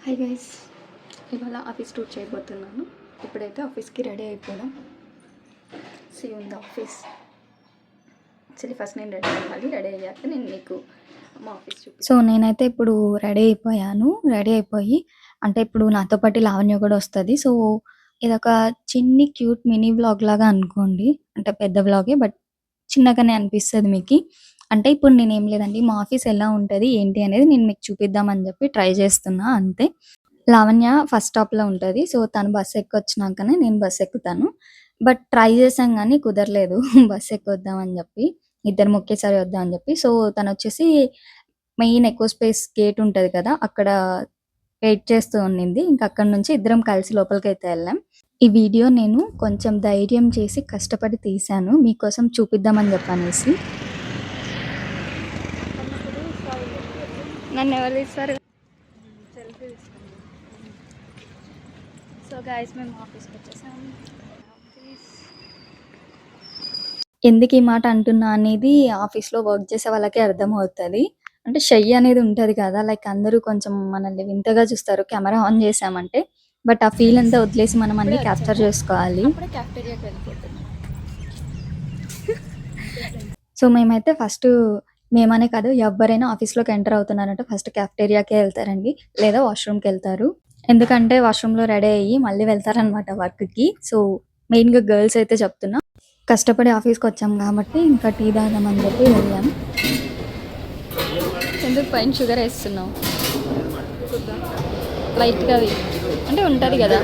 Hi guys, ఇవాళ office tour చేయబోతున్నాను. ఇప్పుడైతే ఆఫీస్కి రెడీ అయిపోయాం. సీ ఉంది ఆఫీస్. యాక్చువల్లీ ఫస్ట్ నేను రెడీ అవ్వాలి. రెడీ అయ్యాక నేను మీకు మా ఆఫీస్ సో నేనైతే ఇప్పుడు రెడీ అయిపోయాను. రెడీ అయిపోయి అంటే ఇప్పుడు నాతో పాటు లావణ్య కూడా వస్తుంది. సో ఇదొక చిన్ని క్యూట్ మినీ వ్లాగ్ లాగా అనుకోండి. అంటే పెద్ద వ్లాగే బట్ చిన్నగానే అనిపిస్తుంది మీకు. అంటే ఇప్పుడు నేనేం లేదండి, మా ఆఫీస్ ఎలా ఉంటుంది ఏంటి అనేది నేను మీకు చూపిద్దామని చెప్పి ట్రై చేస్తున్నా అంతే. లావణ్య ఫస్ట్ స్టాప్లో ఉంటుంది. సో తను బస్సు ఎక్కొచ్చినాకనే నేను బస్సు ఎక్కుతాను. బట్ ట్రై చేసాం కానీ కుదరలేదు బస్సు ఎక్కొద్దామని చెప్పి, ఇద్దరు ఒకేసారి వద్దామని చెప్పి. సో తను వచ్చేసి మెయిన్ ఎక్కువ స్పేస్ గేట్ ఉంటుంది కదా, అక్కడ వెయిట్ చేస్తూ ఉండింది. ఇంకా అక్కడ నుంచి ఇద్దరం కలిసి లోపలికి అయితే వెళ్ళాం. ఈ వీడియో నేను కొంచెం ధైర్యం చేసి కష్టపడి తీశాను మీకోసం చూపిద్దామని చెప్పనేసి. నన్ను ఎవరు తీస్తారు? సో గైస్, మేము ఆఫీస్కి వచ్చేసాం. ఎందుకు ఈ మాట అంటున్నా అనేది ఆఫీస్లో వర్క్ చేసే వాళ్ళకే అర్థమవుతుంది. అంటే షై అనేది ఉంటుంది కదా, లైక్ అందరూ కొంచెం మనల్ని వింతగా చూస్తారు కెమెరా ఆన్ చేసామంటే. బట్ ఆ ఫీల్ అంతా వదిలేసి మనం అన్ని క్యాప్చర్ చేసుకోవాలి. సో మేమైతే ఫస్ట్, మేమనే కాదు ఎవరైనా ఆఫీస్లోకి ఎంటర్ అవుతున్నారంటే ఫస్ట్ క్యాఫ్టేరియాకే వెళ్తారండి, లేదా వాష్రూమ్కి వెళ్తారు. ఎందుకంటే వాష్రూమ్లో రెడీ అయ్యి మళ్ళీ వెళ్తారనమాట వర్క్కి. సో మెయిన్గా గర్ల్స్ అయితే చెప్తున్నా, కష్టపడి ఆఫీస్కి వచ్చాం కాబట్టి ఇంకా టీ తాగామని చెప్పి వెళ్ళాం. ఎందుకు పైన షుగర్ వేస్తున్నావు? లైట్గా అంటే ఉంటుంది కదా.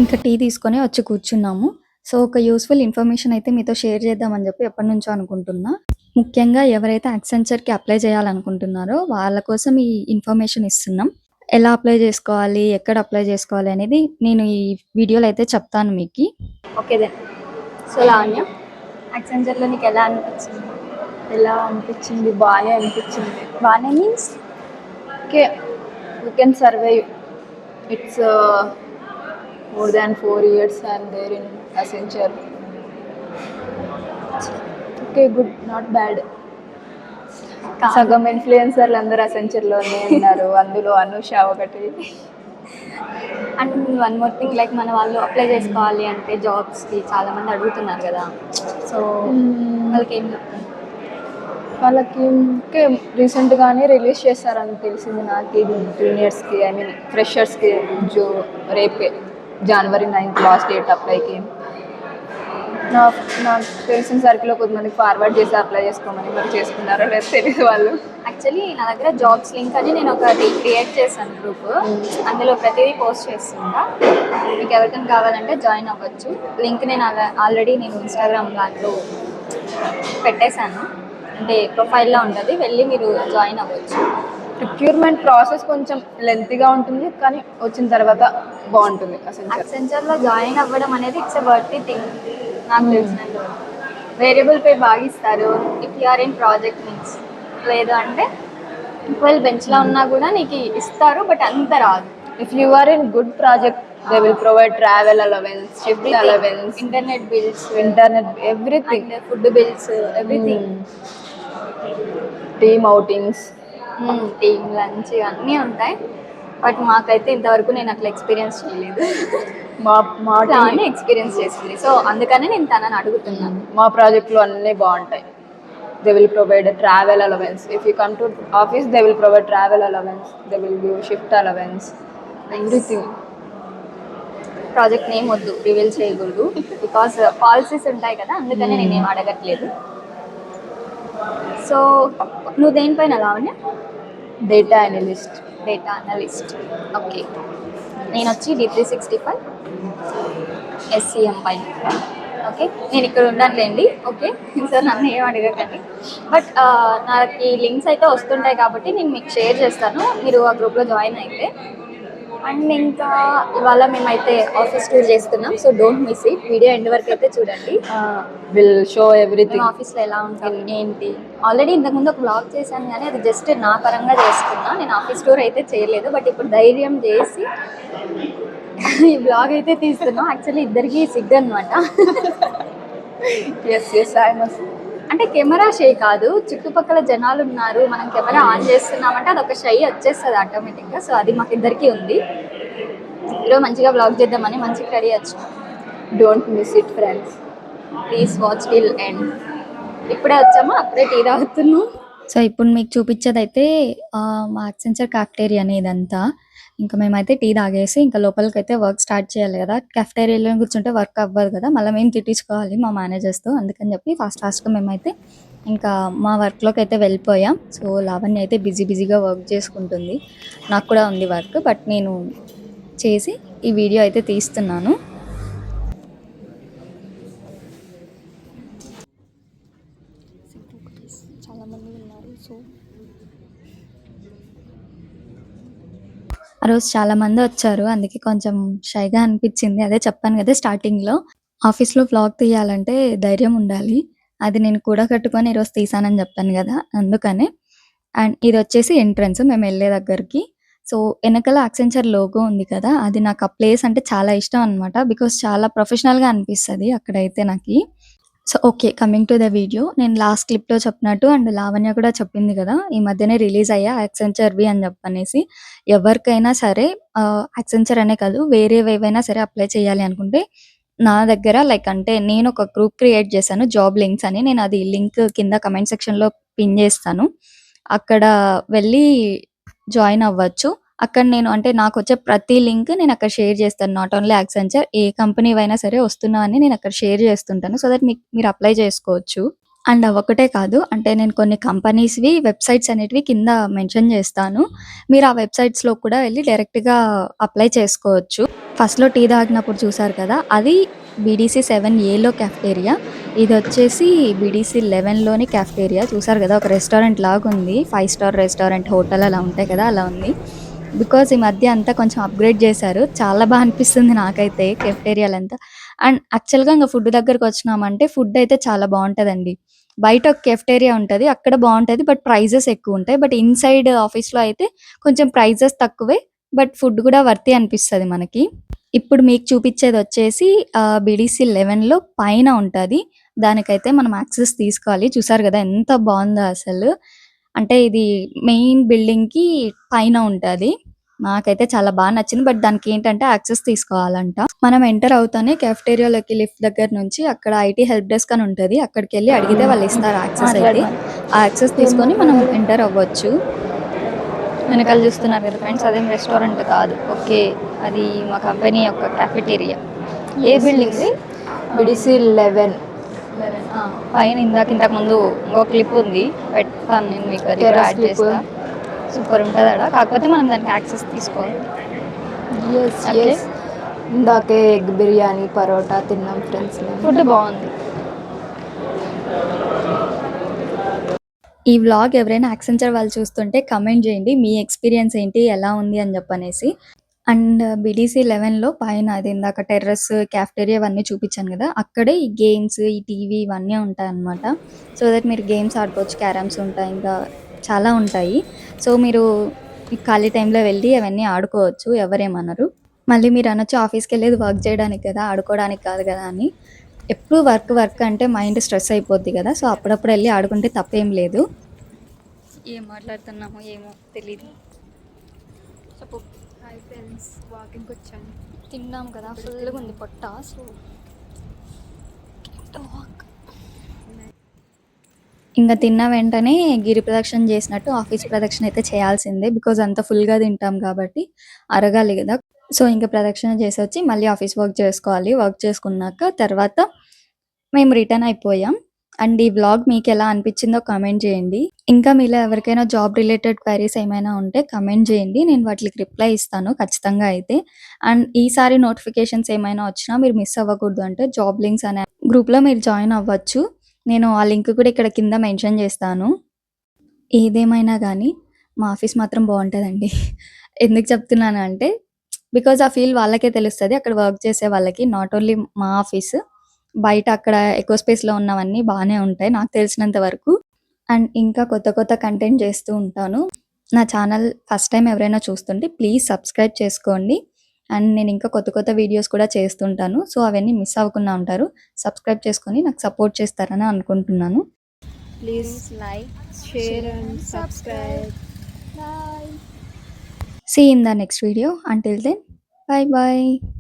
ఇంకా టీ తీసుకొని వచ్చి కూర్చున్నాము. సో ఒక యూస్ఫుల్ ఇన్ఫర్మేషన్ అయితే మీతో షేర్ చేద్దామని చెప్పి ఎప్పటి నుంచో అనుకుంటున్నా. ముఖ్యంగా ఎవరైతే యాక్సెంచర్కి అప్లై చేయాలనుకుంటున్నారో వాళ్ళ కోసం ఈ ఇన్ఫర్మేషన్ ఇస్తున్నాం. ఎలా అప్లై చేసుకోవాలి, ఎక్కడ అప్లై చేసుకోవాలి అనేది నేను ఈ వీడియోలో అయితే చెప్తాను మీకు. Okay then. సో లావణ్య, యాక్సెంచర్లో నీకు ఎలా అనిపించింది? బాగానే అనిపించింది. బాగానే means okay, you can survive. It's more than 4 years I'm there in Accenture. Okay, good, not bad. సగం ఇన్ఫ్లుయెన్సర్లు అందరూ అసెంచర్లోనే ఉన్నారు, అందులో అనుష ఒకటి. And one more thing, like మన వాళ్ళు అప్లై చేసుకోవాలి అంటే జాబ్స్కి చాలామంది అడుగుతున్నారు కదా. సో వాళ్ళకి ఏం చెప్తాను? వాళ్ళకి ఇంకే రీసెంట్గానే రిలీజ్ చేస్తారని తెలిసింది నాకు. జూనియర్స్కి, ఐ మీన్ ఫ్రెషర్స్కి రేపే January 9th లాస్ట్ డేట్ అప్లైకి. నాకు తెలిసిన సర్కిల్లో కొంతమందికి ఫార్వర్డ్ చేసి అప్లై చేసుకోమని, మరి చేసుకున్నారో లేదు తెలియదు వాళ్ళు. యాక్చువల్లీ నా దగ్గర జాబ్స్ లింక్ అని నేను ఒకటి క్రియేట్ చేశాను గ్రూప్, అందులో ప్రతిదీ పోస్ట్ చేస్తుంటా. మీకు ఎవరికైనా కావాలంటే జాయిన్ అవ్వచ్చు. లింక్ నేను ఆల్రెడీ ఇన్స్టాగ్రామ్ దాంట్లో పెట్టేశాను, అంటే ప్రొఫైల్లో ఉంటుంది, వెళ్ళి మీరు జాయిన్ అవ్వచ్చు. రిక్రూట్మెంట్ ప్రాసెస్ కొంచెం లెంతీగా ఉంటుంది, కానీ వచ్చిన తర్వాత బాగుంటుంది. అసెంచర్లో జాయిన్ అవ్వడం అనేది ఇట్స్ ఎ వర్తీ థింగ్ నాకు తెలిసినంత. వేరియబుల్ పే బాగా ఇస్తారు if you're in project means. లేదు అంటే ఒకవేళ బెంచ్లో ఉన్నా కూడా నీకు ఇస్తారు, బట్ అంత రాదు. If you are in good project they will provide travel allowance, shift allowance, internet everything, food bills, everything, team outings, team lunch అన్నీ ఉంటాయి. బట్ మాకైతే ఇంతవరకు నేను అట్లా ఎక్స్పీరియన్స్ చేయలేదు. మా టీమ్ ఎక్స్పీరియన్స్ చేసింది, సో అందుకనే నేను తనని అడుగుతున్నాను. మా ప్రాజెక్ట్లో అన్నీ బాగుంటాయి. They will provide travel allowance. If you come to office they will provide travel allowance, they will give shift allowance, everything. Project name వద్దు, రివీల్ చేయకూడదు, బికాస్ పాలసీస్ ఉంటాయి కదా, అందుకనే నేనేం అడగట్లేదు. సో నువ్వు దేనిపైన లావణ్య? Data analyst. ఓకే, నేను వచ్చి D365 SCM పైన. ఓకే, నేను ఇక్కడ ఉండట్లేండి. ఓకే సార్, నన్ను ఏం అడగకండి. బట్ నాకు లింక్స్ అయితే వస్తుంటాయి కాబట్టి నేను మీకు షేర్ చేస్తాను, మీరు ఆ గ్రూప్లో జాయిన్ అయితే. అండ్ ఇంకా ఇవాళ మేమైతే ఆఫీస్ టూర్ చేస్తున్నాం, so don't miss it. Video end వరకు అయితే చూడండి. Will show everything. ఆఫీస్లో ఎలా ఉంటుంది ఏంటి. ఆల్రెడీ ఇంతకుముందు ఒక బ్లాగ్ చేశాను, కానీ అది జస్ట్ నా పరంగా చేసుకున్నా, నేను ఆఫీస్ టూర్ అయితే చేయలేదు. బట్ ఇప్పుడు ధైర్యం చేసి ఈ బ్లాగ్ అయితే తీస్తున్నాం. యాక్చువల్లీ ఇద్దరికి సిగ్గు అనమాట. I must. అంటే కెమెరా షై కాదు, చుట్టుపక్కల జనాలు ఉన్నారు, మనం కెమెరా ఆన్ చేస్తున్నామంటే అదొక షై వచ్చేస్తుంది ఆటోమేటిక్గా. సో అది మాకు ఇద్దరికి ఉంది. ఈరోజు మంచిగా బ్లాగ్ చేద్దామని మంచిగా రెడీ వచ్చాం. Don't miss it friends. Please watch till end. ఇప్పుడే వచ్చామా, అప్పుడే టీ తాగుతున్నాం. సో ఇప్పుడు మీకు చూపించేది అయితే మా యాక్సెంచర్ కాఫ్టేరియాని ఇదంతా. ఇంకా మేమైతే టీ తాగేసి ఇంకా లోపలికి అయితే వర్క్ స్టార్ట్ చేయాలి కదా. కాఫ్టేరియాలో కూర్చుంటే వర్క్ అవ్వదు కదా, మళ్ళీ మేము తిట్టించుకోవాలి మా మేనేజర్స్తో. అందుకని చెప్పి ఫాస్ట్గా మేమైతే ఇంకా మా వర్క్లోకి అయితే వెళ్ళిపోయాం. సో లావణ్య అయితే బిజీగా వర్క్ చేసుకుంటుంది. నాకు కూడా ఉంది వర్క్, బట్ నేను చేసి ఈ వీడియో అయితే తీస్తున్నాను. చాలామంది ఉన్నారు. సో ఆ రోజు చాలా మంది వచ్చారు, అందుకే కొంచెం షైగా అనిపించింది. అదే చెప్పాను కదా స్టార్టింగ్లో, ఆఫీస్లో వ్లాగ్ తీయాలంటే ధైర్యం ఉండాలి. అది నేను కూడా కట్టుకొని ఈరోజు తీసానని చెప్పాను కదా, అందుకనే. అండ్ ఇది వచ్చేసి ఎంట్రన్స్ మేము వెళ్ళే దగ్గరికి. సో వెనకాల యాక్సెంచర్ లోగో ఉంది కదా, అది నాకు ఆ ప్లేస్ అంటే చాలా ఇష్టం అనమాట. బికాస్ చాలా ప్రొఫెషనల్గా అనిపిస్తుంది అక్కడైతే నాకు. So okay, coming to the video. నేను లాస్ట్ క్లిప్లో చెప్పినట్టు అండ్ లావణ్య కూడా చెప్పింది కదా, ఈ మధ్యనే రిలీజ్ అయ్యా యాక్సెంచర్వి అని చెప్పనేసి. ఎవరికైనా సరే యాక్సెంచర్ అనే కాదు, వేరేవేవైనా సరే అప్లై చేయాలి అనుకుంటే నా దగ్గర లైక్ అంటే నేను ఒక గ్రూప్ క్రియేట్ చేశాను, జాబ్ లింక్స్ అని. నేను అది లింక్ కింద కమెంట్ సెక్షన్లో పిన్ చేస్తాను, అక్కడ వెళ్ళి జాయిన్ అవ్వచ్చు. అక్కడ నేను అంటే నాకు వచ్చే ప్రతి లింక్ నేను అక్కడ షేర్ చేస్తాను. Not only Accenture, A company అయినా సరే వస్తున్నా అని నేను అక్కడ షేర్ చేస్తుంటాను. సో దట్ మీరు అప్లై చేసుకోవచ్చు. అండ్ అవొకటే కాదు, అంటే నేను కొన్ని కంపెనీస్వి వెబ్సైట్స్ అనేటివి కింద మెన్షన్ చేస్తాను. మీరు ఆ వెబ్సైట్స్లో కూడా వెళ్ళి డైరెక్ట్గా అప్లై చేసుకోవచ్చు. ఫస్ట్లో టీ తాగినప్పుడు చూసారు కదా, అది బీడీసీ 7Aలో క్యాఫ్టేరియా. ఇది వచ్చేసి బీడీసీ 11లోని క్యాఫ్టేరియా. చూసారు కదా, ఒక రెస్టారెంట్ లాగా ఉంది, 5 స్టార్ రెస్టారెంట్, హోటల్ అలా ఉంటాయి కదా, అలా ఉంది. బికాజ్ ఈ మధ్య అంతా కొంచెం అప్గ్రేడ్ చేశారు, చాలా బాగా అనిపిస్తుంది నాకైతే కెఫ్టేరియాలంతా. అండ్ యాక్చువల్గా ఇంకా ఫుడ్ దగ్గరకు వచ్చినామంటే ఫుడ్ అయితే చాలా బాగుంటుందండి. బయట ఒక కెఫ్టేరియా ఉంటుంది, అక్కడ బాగుంటుంది, బట్ ప్రైజెస్ ఎక్కువ ఉంటాయి. బట్ ఇన్సైడ్ ఆఫీస్లో అయితే కొంచెం ప్రైజెస్ తక్కువే, బట్ ఫుడ్ కూడా వర్తి అనిపిస్తుంది మనకి. ఇప్పుడు మీకు చూపించేది వచ్చేసి బీడీసీ 11లో పైన ఉంటుంది, దానికైతే మనం యాక్సెస్ తీసుకోవాలి. చూసారు కదా ఎంత బాగుందో అసలు. అంటే ఇది మెయిన్ బిల్డింగ్‌కి పైన ఉంటది. నాకైతే చాలా బాగా నచ్చింది. బట్ దానికి ఏంటంటే యాక్సెస్ తీసుకోవాలంట. మనం ఎంటర్ అవుతానే కెఫ్టేరియాలోకి లిఫ్ట్ దగ్గర నుంచి అక్కడ ఐటీ హెల్ప్ డెస్క్ అని ఉంటది, అక్కడికెళ్ళి అడిగితే వాళ్ళు ఇస్తారు యాక్సెస్ అయితే. ఆ యాక్సెస్ తీసుకొని మనం ఎంటర్ అవ్వచ్చు. వెనకాల చూస్తున్నారు కదా ఫ్రెండ్స్, అదేం రెస్టారెంట్ కాదు. ఓకే, అది మా కంపెనీ యొక్క క్యాఫెటేరియా. ఏ బిల్డింగ్? బీడీసీ 11 పైన ఇంతకు ముందు ఇంకో క్లిప్ ఉంది, పెడతాను నేను మీకు, అది కూడా యాడ్ చేస్తా. సూపర్ ఉంటుంది అక్కడ, కాకపోతే మనం దానికి యాక్సెస్ తీసుకోవాలి. Okay. ఇందాకే ఎగ్ బిర్యానీ పరోటా తిన్నాం ఫ్రెండ్స్. ఫుడ్ బాగుంది. ఈ వ్లాగ్ ఎవరైనా యాక్సెంచర్ వాళ్ళు చూస్తుంటే కమెంట్ చేయండి, మీ ఎక్స్పీరియన్స్ ఏంటి, ఎలా ఉంది అని చెప్పనేసి. అండ్ బీడీసీ 11లో పైన అది ఇందాక టెర్రస్, క్యాఫ్టేరియా ఇవన్నీ చూపించాను కదా, అక్కడే ఈ గేమ్స్, ఈ టీవీ ఇవన్నీ ఉంటాయి అన్నమాట. సో దట్ మీరు గేమ్స్ ఆడుకోవచ్చు, క్యారమ్స్ ఉంటాయి, ఇంకా చాలా ఉంటాయి. సో మీరు ఈ ఖాళీ టైంలో వెళ్ళి అవన్నీ ఆడుకోవచ్చు, ఎవరేమనరు. మళ్ళీ మీరు అనొచ్చు ఆఫీస్కి వెళ్ళేది వర్క్ చేయడానికి కదా, ఆడుకోవడానికి కాదు కదా అని. ఎప్పుడు వర్క్ అంటే మైండ్ స్ట్రెస్ అయిపోద్ది కదా, సో అప్పుడప్పుడు వెళ్ళి ఆడుకుంటే తప్పేం లేదు. ఏం మాట్లాడుతున్నామో ఏమో తెలీదు. చెప్పు. హాయ్ ఫ్రెండ్స్, వాకింగ్కి వచ్చాము. తిన్నాం కదా, ఫుల్గా ఉంది పొట్ట. సో ఇంకా తిన్న వెంటనే గిరి ప్రదక్షిణ చేసినట్టు ఆఫీస్ ప్రదక్షిణ అయితే చేయాల్సిందే, బికాజ్ అంత ఫుల్గా తింటాం కాబట్టి అరగాలి కదా. సో ఇంకా ప్రదక్షిణ చేసి వచ్చి మళ్ళీ ఆఫీస్ వర్క్ చేసుకోవాలి. వర్క్ చేసుకున్నాక తర్వాత మేము రిటర్న్ అయిపోయాం. అండ్ ఈ వ్లాగ్ మీకు ఎలా అనిపించిందో కమెంట్ చేయండి. ఇంకా మీలో ఎవరికైనా జాబ్ రిలేటెడ్ క్వైరీస్ ఏమైనా ఉంటే కమెంట్ చేయండి, నేను వాటికి రిప్లై ఇస్తాను ఖచ్చితంగా అయితే. అండ్ ఈసారి నోటిఫికేషన్స్ ఏమైనా వచ్చినా మీరు మిస్ అవ్వకూడదు అంటే జాబ్ లింక్స్ అనే గ్రూప్లో మీరు జాయిన్ అవ్వచ్చు. నేను ఆ లింక్ కూడా ఇక్కడ కింద మెన్షన్ చేస్తాను. ఏదేమైనా కానీ మా ఆఫీస్ మాత్రం బాగుంటుందండి. ఎందుకు చెప్తున్నాను అంటే బికాజ్ ఆ ఫీల్ వాళ్ళకే తెలుస్తుంది, అక్కడ వర్క్ చేసే వాళ్ళకి. నాట్ ఓన్లీ మా ఆఫీస్, బయట అక్కడ ఎక్కువ స్పేస్లో ఉన్నవన్నీ బాగానే ఉంటాయి నాకు తెలిసినంత వరకు. అండ్ ఇంకా కొత్త కంటెంట్ చేస్తూ ఉంటాను. నా ఛానల్ ఫస్ట్ టైం ఎవరైనా చూస్తుంటే ప్లీజ్ సబ్స్క్రైబ్ చేసుకోండి. అండ్ నేను ఇంకా కొత్త కొత్త వీడియోస్ కూడా చేస్తుంటాను. సో అవన్నీ మిస్ అవ్వకుండా ఉంటారు. సబ్స్క్రైబ్ చేసుకొని నాకు సపోర్ట్ చేస్తారని అనుకుంటున్నాను. Please like, share and subscribe. See you in the next video. Until then, bye bye.